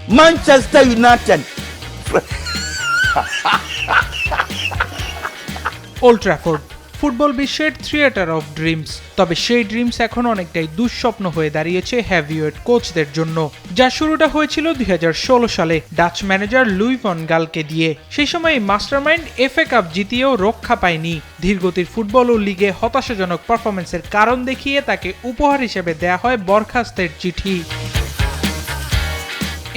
Manchester United. Old Trafford football বিশ্বের theatre of dreams, তবে সেই ড্রিমস এখন অনেকটাই দুঃস্বপ্ন হয়ে দাঁড়িয়েছে হেভিওয়েট কোচদের জন্য। যা শুরুটা হয়েছিল 2016 সালে ডাচ ম্যানেজার লুই ভন গালকে দিয়ে। সেই সময় মাস্টারমাইন্ড এফএ কাপ জিতিয়েও রক্ষা পায়নি। ধীরগতির ফুটবল ও লিগে হতাশাজনক পারফরমেন্সের কারণ দেখিয়ে তাকে উপহার হিসেবে দেয়া হয় বরখাস্তের চিঠি।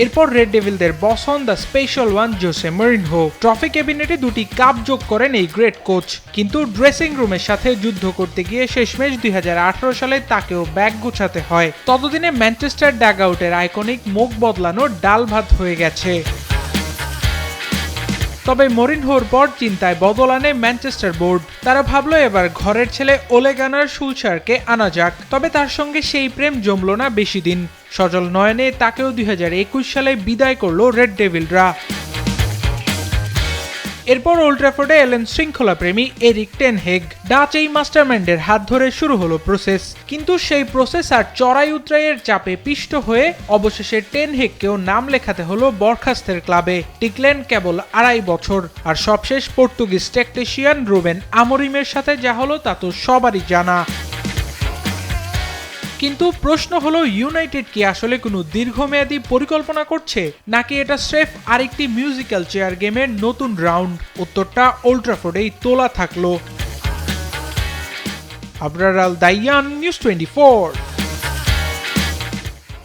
এরপর রেড ডেভিলদের বস হন the special one Jose Mourinho. Trophy ক্যাবিনেটে 2টি কাপ যোগ করেন এই গ্রেট কোচ, কিন্তু ড্রেসিং রুমের সাথে যুদ্ধ করতে গিয়ে শেষমেশ 2018 সালে তাকেও ব্যাগ গোছাতে হয়। ততদিনে ম্যানচেস্টার ডাগআউটের আইকনিক মুখ বদলানো ডাল ভাত হয়ে গেছে। তবে মরিনহোর পর চিন্তায় বদল আনে ম্যানচেস্টার বোর্ড। তারা ভাবলো এবার ঘরের ছেলে ওলে গানার সুলশারকে আনা যাক, তবে তার সঙ্গে সেই প্রেম জমল না বেশি দিন। সজল নয়নে তাকেও 2021 সালে বিদায় করলো রেড ডেভিলরা। এরপর ওল্ড ট্র্যাফোর্ডে এলেন শৃঙ্খলা প্রেমী এরিক টেন হেগ। ডাচ এই মাস্টারমাইন্ডের হাত ধরে শুরু হলো প্রসেস, কিন্তু সেই প্রসেস আর চড়াই উতরাইয়ের চাপে পিষ্ট হয়ে অবশেষে টেন হেগকেও নাম লেখাতে হলো বরখাস্তের ক্লাবে। টিকলেন কেবল 2.5 বছর, আর সবশেষ পর্তুগিজ টেকনিশিয়ান রুবেন আমোরিমের সাথে যা হলো তা তো সবারই জানা। কিন্তু প্রশ্ন হলো, ইউনাইটেড কি আসলে কোনো দীর্ঘমেয়াদী পরিকল্পনা করছে, নাকি এটা স্রেফ আরেকটি মিউজিক্যাল চেয়ার গেমের নতুন রাউন্ড? উত্তরটা ওল্ড ট্র্যাফোর্ডেই তোলা থাকলো। আবরার আল দাইয়ান, নিউজ 24।